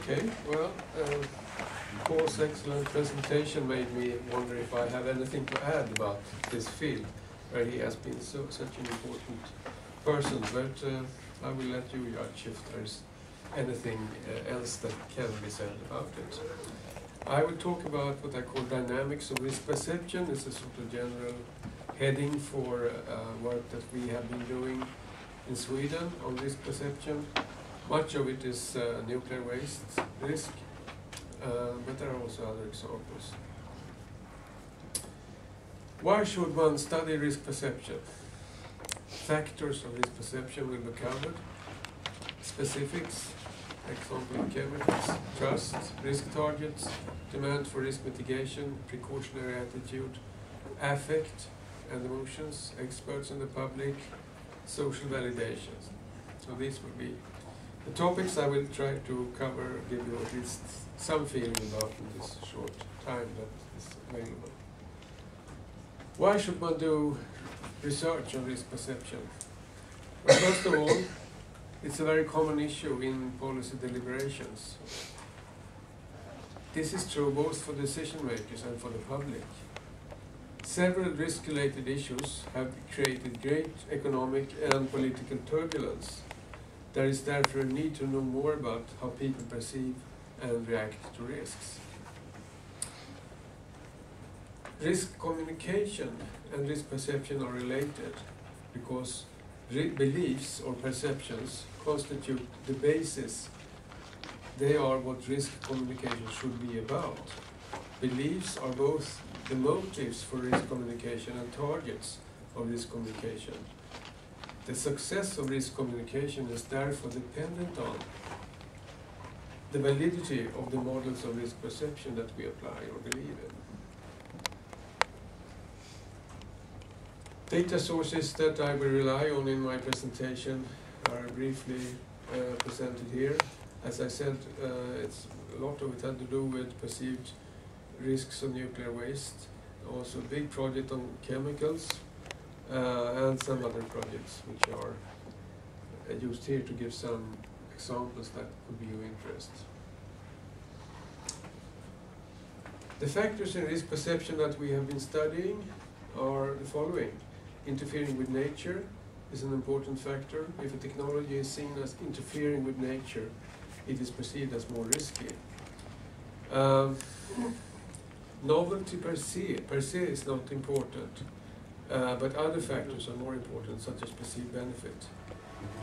Okay, well, Paul's excellent presentation made me wonder if I have anything to add about this field, where he has been such an important person, but I will let you judge if there's anything else that can be said about it. I will talk about what I call dynamics of risk perception. It's a sort of general heading for work that we have been doing in Sweden on risk perception. Much of it is nuclear waste risk, but there are also other examples. Why should one study risk perception? Factors of risk perception will be covered. Specifics, example of chemicals, trust, risk targets, demand for risk mitigation, precautionary attitude, affect and emotions, experts and the public, social validations. So these will be the topics I will try to cover, give you at least some feeling about in this short time that is available. Why should one do research on risk perception? Well, first of all, it's a very common issue in policy deliberations. This is true both for decision makers and for the public. Several risk-related issues have created great economic and political turbulence. There is therefore a need to know more about how people perceive and react to risks. Risk communication and risk perception are related because beliefs or perceptions constitute the basis. They are what risk communication should be about. Beliefs are both the motives for risk communication and targets of risk communication. The success of risk communication is therefore dependent on the validity of the models of risk perception that we apply or believe in. Data sources that I will rely on in my presentation are briefly presented here. As I said, a lot of it had to do with perceived risks of nuclear waste, also a big project on chemicals, and some other projects which are used here to give some examples that could be of interest. The factors in risk perception that we have been studying are the following. Interfering with nature is an important factor. If a technology is seen as interfering with nature, it is perceived as more risky. Novelty per se is not important, but other factors are more important, such as perceived benefit.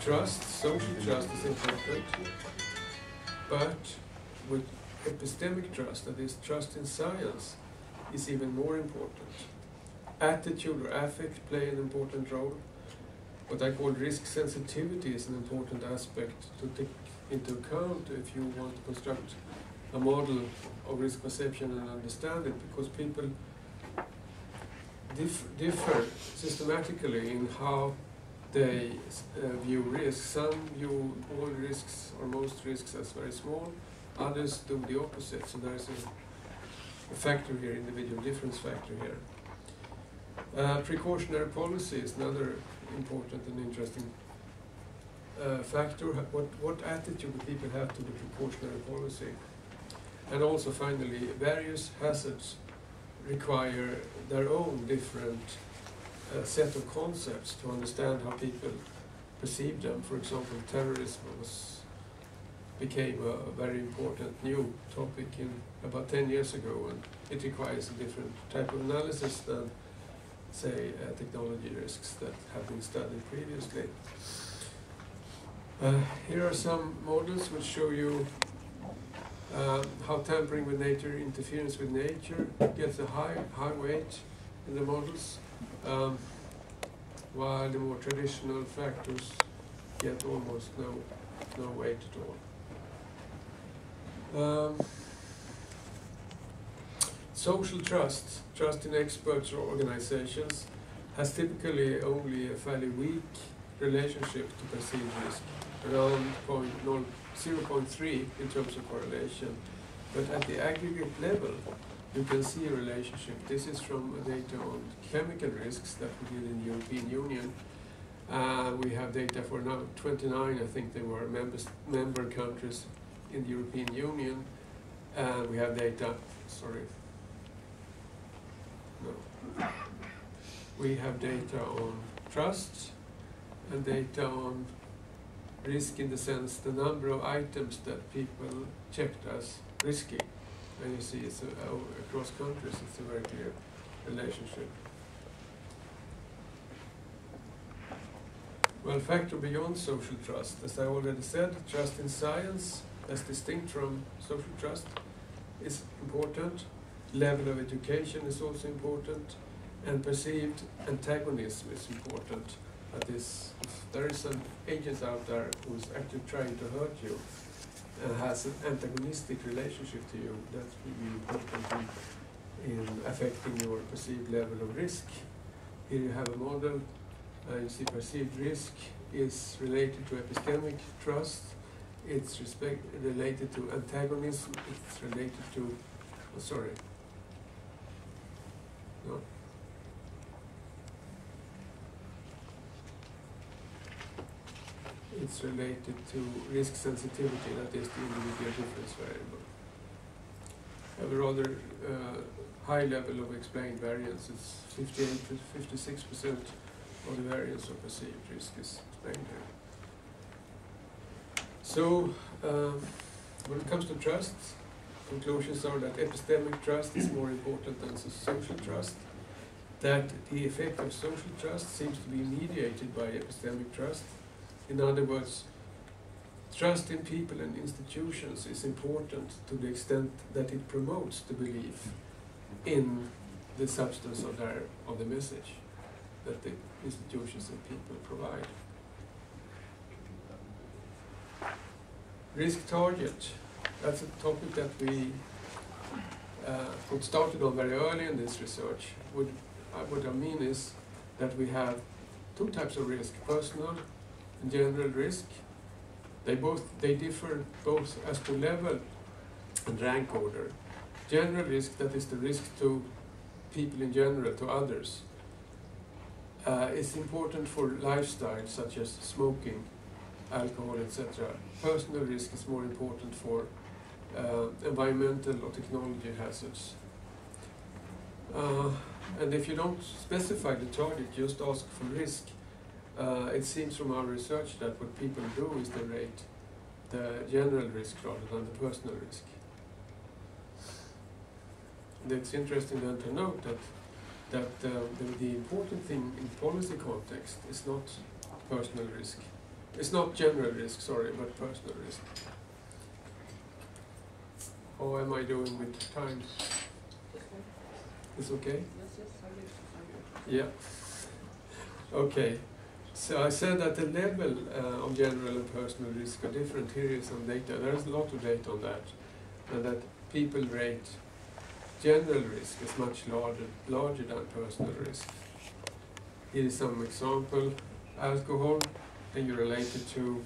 Trust, social trust is important, but with epistemic trust, that is trust in science, is even more important. Attitude or affect play an important role. What I call risk sensitivity is an important aspect to take into account if you want to construct a model of risk perception and understand it, because people differ systematically in how they view risks. Some view all risks or most risks as very small, others do the opposite. So there is a factor here, individual difference factor here. Precautionary policy is another important and interesting factor. What attitude do people have to the precautionary policy? And also finally, various hazards require their own different set of concepts to understand how people perceive them. For example, terrorism became a very important new topic about 10 years ago, and it requires a different type of analysis than, say, technology risks that have been studied previously. Here are some models which show you how tampering with nature, interference with nature, gets a high weight in the models, while the more traditional factors get almost no weight at all. Social trust in experts or organizations, has typically only a fairly weak relationship to perceived risk, around 0.3 in terms of correlation. But at the aggregate level, you can see a relationship. This is from data on chemical risks that we did in the European Union. We have data for now 29, I think they were member countries in the European Union, and we have data, we have data on trust and data on risk in the sense the number of items that people checked as risky. And you see it's across countries, it's a very clear relationship. Well, factor beyond social trust. As I already said, trust in science, as distinct from social trust, is important. Level of education is also important. And perceived antagonism is important. That is, if there is an agent out there who is actually trying to hurt you and has an antagonistic relationship to you, that will be important in affecting your perceived level of risk. Here you have a model. You see perceived risk is related to epistemic trust. It's related to antagonism. It's related to, It's related to risk sensitivity, that is the individual difference variable. Have a rather high level of explained variance. It's 58 to 56% of the variance of perceived risk is explained here. So, when it comes to trust, conclusions are that epistemic trust is more important than social trust, that the effect of social trust seems to be mediated by epistemic trust. In other words, trust in people and institutions is important to the extent that it promotes the belief in the substance of the message that the institutions and people provide. Risk target. That's a topic that we got started on very early in this research. What I mean is that we have two types of risk: personal and general risk. They differ both as to level and rank order. General risk, that is the risk to people in general, to others, is important for lifestyles such as smoking, alcohol, etc. Personal risk is more important for environmental or technology hazards. And if you don't specify the target, just ask for risk. It seems from our research that what people do is they rate the general risk rather than the personal risk. And it's interesting then to note that the important thing in policy context is not personal risk. It's not general risk, but personal risk. How am I doing with time? It's okay? Yeah. Okay. So I said that the level of general and personal risk are different. Here is some data. There is a lot of data on that. And that people rate general risk as much larger than personal risk. Here is some example. Alcohol, and you relate it to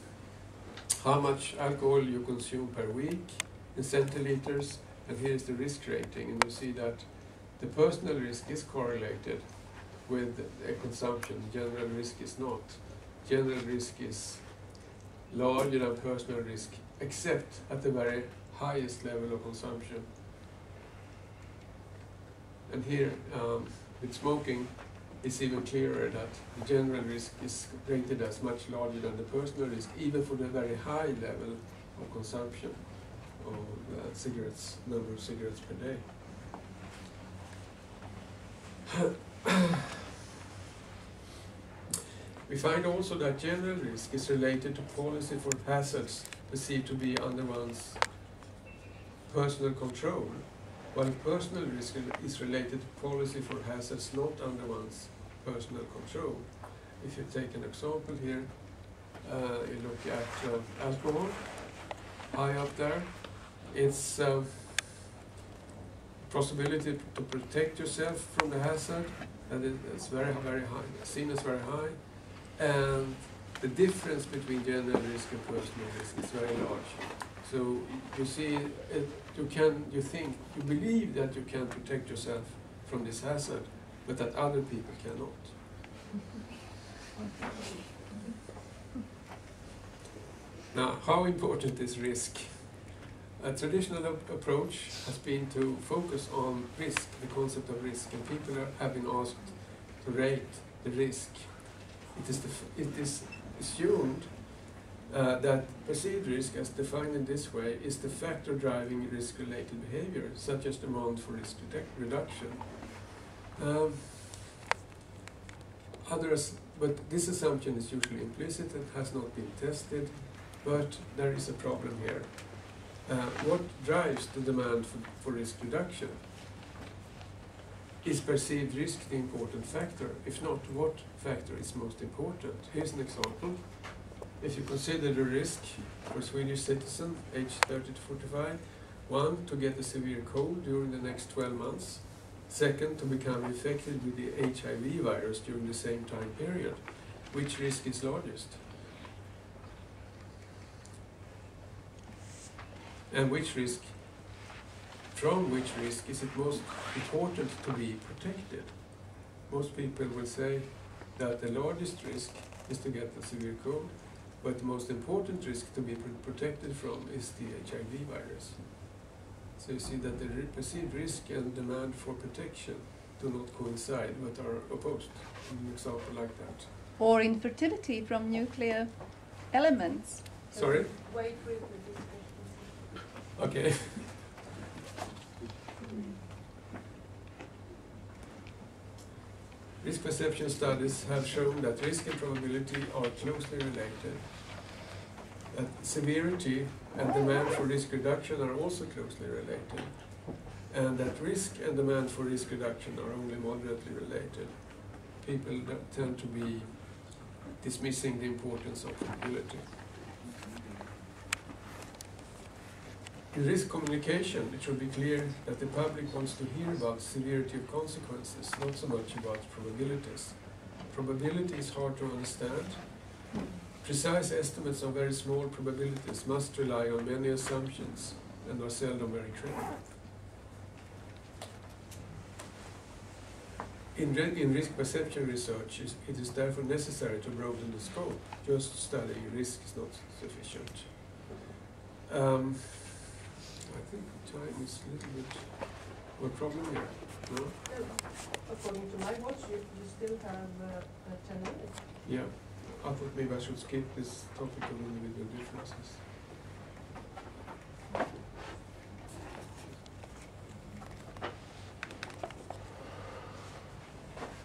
how much alcohol you consume per week in centiliters. And here is the risk rating. And you see that the personal risk is correlated with consumption. General risk is not. General risk is larger than personal risk, except at the very highest level of consumption. And here, with smoking, it's even clearer that the general risk is rated as much larger than the personal risk, even for the very high level of consumption of cigarettes, number of cigarettes per day. We find also that general risk is related to policy for hazards perceived to be under one's personal control, while personal risk is related to policy for hazards not under one's personal control. If you take an example here, you look at alcohol, high up there. It's possibility to protect yourself from the hazard, and it's very, very high, seen as very high. And the difference between general risk and personal risk is very large. So you see, you believe that you can protect yourself from this hazard, but that other people cannot. Now, how important is risk? A traditional approach has been to focus on risk, the concept of risk, and people have been asked to rate the risk. It is assumed that perceived risk, as defined in this way, is the factor driving risk-related behavior, such as demand for risk reduction. But this assumption is usually implicit and has not been tested, but there is a problem here. What drives the demand for risk reduction? Is perceived risk the important factor? If not, what factor is most important? Here's an example. If you consider the risk for a Swedish citizen, aged 30 to 45, 1, to get a severe cold during the next 12 months, 2nd, to become infected with the HIV virus during the same time period, which risk is largest? And from which risk is it most important to be protected? Most people will say that the largest risk is to get a severe cold, but the most important risk to be protected from is the HIV virus. So you see that the perceived risk and demand for protection do not coincide, but are opposed, in an example like that. Or infertility from nuclear elements. Sorry? Wait for it with this question. Okay. Risk perception studies have shown that risk and probability are closely related. That severity and demand for risk reduction are also closely related. And that risk and demand for risk reduction are only moderately related. People tend to be dismissing the importance of probability. In risk communication, it should be clear that the public wants to hear about severity of consequences, not so much about probabilities. Probability is hard to understand. Precise estimates of very small probabilities must rely on many assumptions and are seldom very credible. In risk perception research, it is therefore necessary to broaden the scope. Just studying risk is not sufficient. I think time is a little bit of a problem here. No? According to my watch, you still have 10 minutes. Yeah, I thought maybe I should skip this topic of individual differences.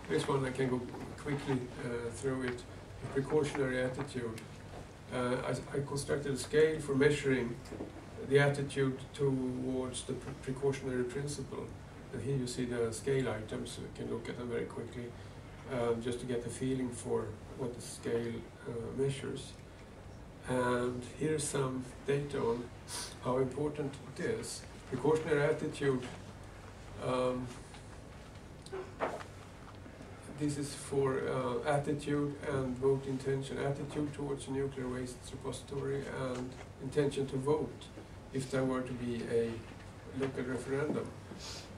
This one I can go quickly through it. The precautionary attitude. I constructed a scale for measuring the attitude towards the precautionary principle. And here you see the scale items, so you can look at them very quickly, just to get a feeling for what the scale measures. And here's some data on how important it is. Precautionary attitude, this is for attitude and vote intention. Attitude towards a nuclear waste repository and intention to vote if there were to be a local referendum.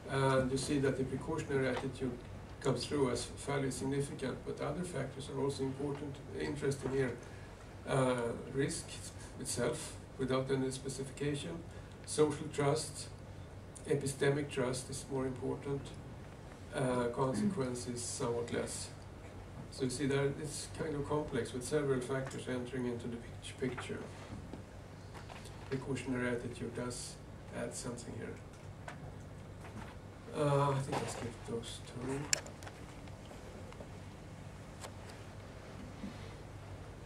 And you see that the precautionary attitude comes through as fairly significant, but other factors are also important, interesting here. Risk itself, without any specification. Social trust, epistemic trust is more important. Consequences somewhat less. So you see that it's kind of complex with several factors entering into the picture. Precautionary attitude does add something here. I think I skipped those two.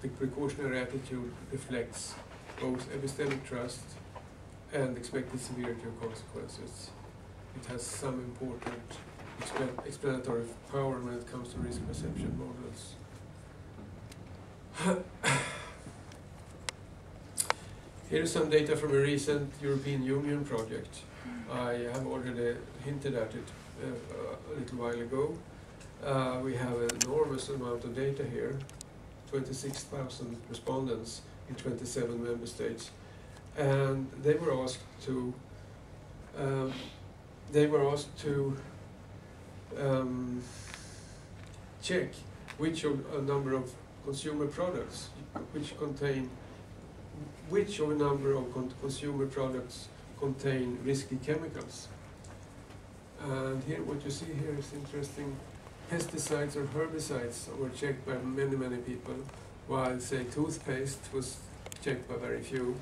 The precautionary attitude reflects both epistemic trust and expected severity of consequences. It has some important explanatory power when it comes to risk perception models. Here is some data from a recent European Union project. I have already hinted at it a little while ago. We have an enormous amount of data here, 26,000 respondents in 27 member states, and they were asked to check which of a number of consumer products, which of a number of consumer products contain risky chemicals. And here, what you see here is interesting. Pesticides or herbicides were checked by many people, while, say, toothpaste was checked by very few.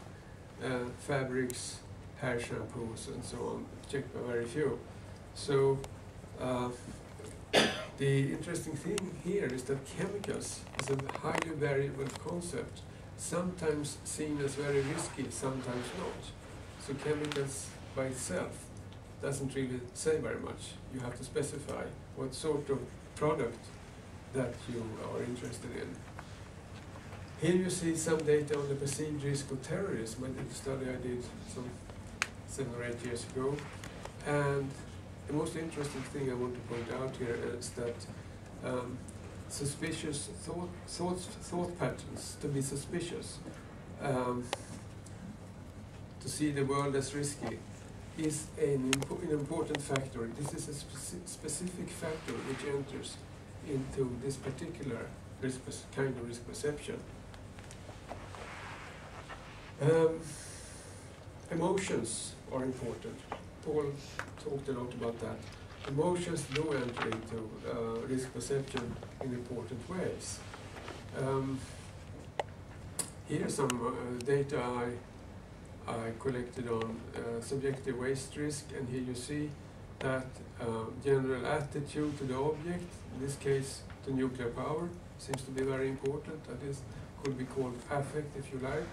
Fabrics, hair shampoos, and so on, checked by very few. So, the interesting thing here is that chemicals is a highly variable concept, sometimes seen as very risky, sometimes not. So chemicals by itself doesn't really say very much. You have to specify what sort of product that you are interested in. Here you see some data on the perceived risk of terrorism. I did a study I did some 7 or 8 years ago. And the most interesting thing I want to point out here is that suspicious thought patterns, to be suspicious, to see the world as risky, is an important factor. This is a specific factor which enters into this particular kind of risk perception. Emotions are important. Paul talked a lot about that. Emotions do enter into risk perception in important ways. Here's some data I collected on subjective waste risk, and here you see that general attitude to the object, in this case to nuclear power, seems to be very important. That is, could be called affect if you like.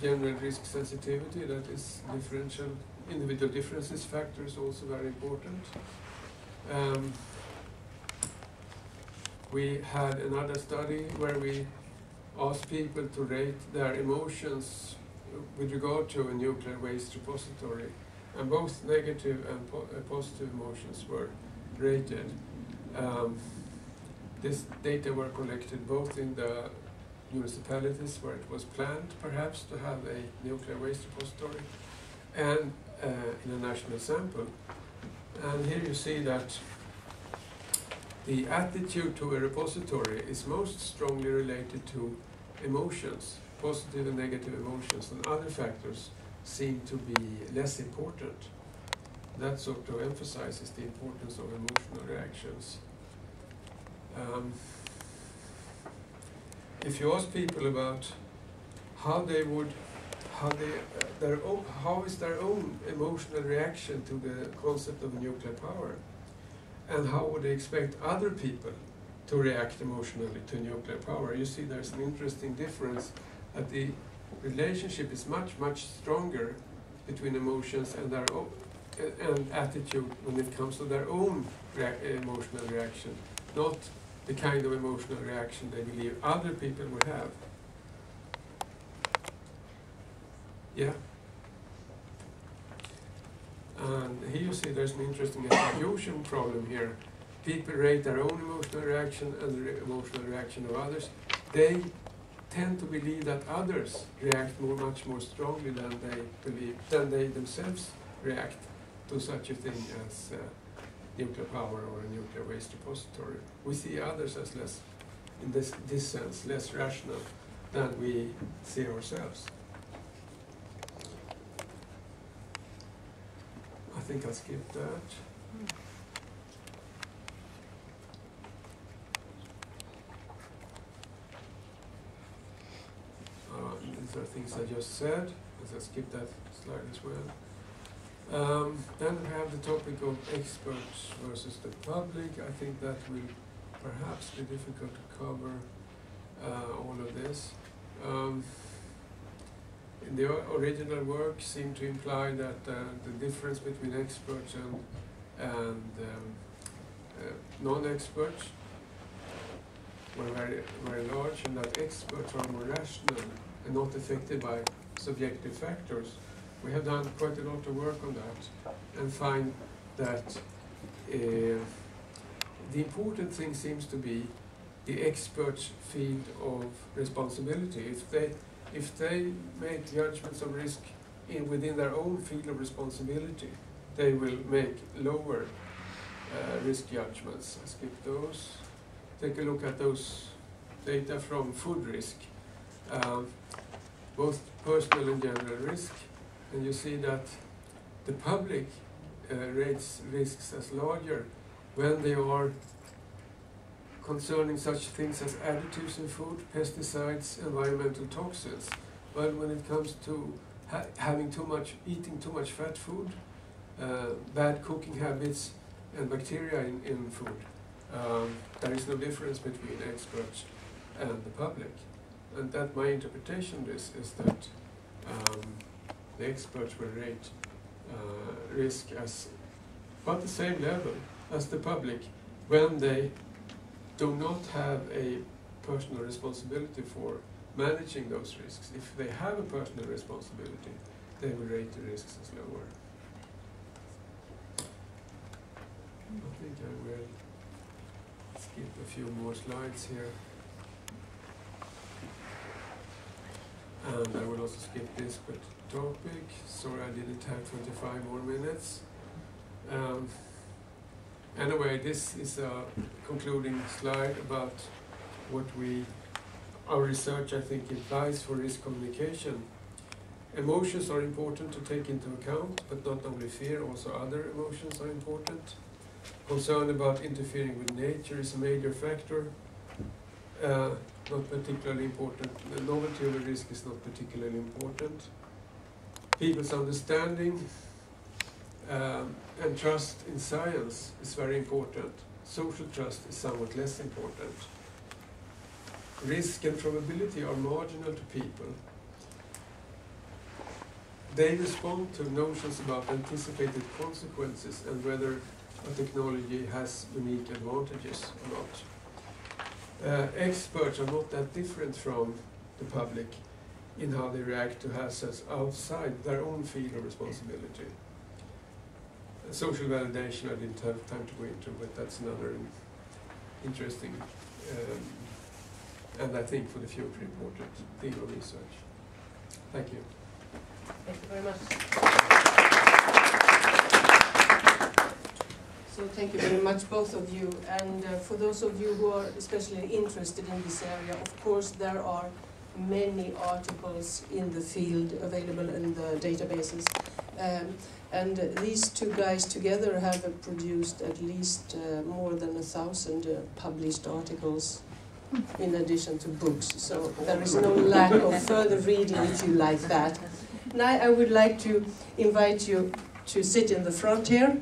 General risk sensitivity, that is differential, individual differences factor is also very important. We had another study where we asked people to rate their emotions with regard to a nuclear waste repository, and both negative and positive emotions were rated. This data were collected both in the municipalities where it was planned perhaps to have a nuclear waste repository, and in a national sample. And here you see that the attitude to a repository is most strongly related to emotions, positive and negative emotions, and other factors seem to be less important. That sort of emphasizes the importance of emotional reactions. If you ask people about how is their own emotional reaction to the concept of nuclear power, and how would they expect other people to react emotionally to nuclear power, you see there's an interesting difference, that the relationship is much stronger between emotions and their own and attitude when it comes to their own emotional reaction, not the kind of emotional reaction they believe other people would have. Yeah. And here you see there's an interesting attribution problem here. People rate their own emotional reaction and the emotional reaction of others. They tend to believe that others react much more strongly than they themselves react to such a thing as nuclear power or a nuclear waste repository. We see others as less, in this sense, less rational than we see ourselves. I think I'll skip that. These are things I just said, as I skip that slide as well. Then we have the topic of experts versus the public. I think that will perhaps be difficult to cover all of this. In the original work seemed to imply that the difference between experts and non-experts were very large, and that experts are more rational and not affected by subjective factors. We have done quite a lot of work on that and find that the important thing seems to be the experts' field of responsibility. If they make judgments of risk within their own field of responsibility, they will make lower risk judgments. I skip those. Take a look at those data from food risk, both personal and general risk. and you see that the public rates risks as larger when they are concerning such things as additives in food, pesticides, environmental toxins. But when it comes to having eating too much fat food, bad cooking habits, and bacteria in food, there is no difference between experts and the public. And that my interpretation of this is that the experts will rate risk as about the same level as the public when they do not have a personal responsibility for managing those risks. If they have a personal responsibility, they will rate the risks as lower. I think I will skip a few more slides here. And I will also skip this topic. Sorry I didn't have 25 more minutes. Anyway, this is a concluding slide about what our research, I think, implies for risk communication. Emotions are important to take into account, but not only fear, also other emotions are important. Concern about interfering with nature is a major factor, not particularly important. The novelty of the risk is not particularly important. People's understanding and trust in science is very important. Social trust is somewhat less important. Risk and probability are marginal to people. They respond to notions about anticipated consequences and whether a technology has unique advantages or not. Experts are not that different from the public in how they react to hazards outside their own field of responsibility. Social validation I didn't have time to go into, but that's another interesting and I think for the future important thing of research. Thank you. Thank you very much. So thank you very much, both of you. And for those of you who are especially interested in this area, of course there are many articles in the field available in the databases. And these two guys together have produced at least more than 1,000 published articles in addition to books. So there is no lack of further reading if you like that. Now I would like to invite you to sit in the front here.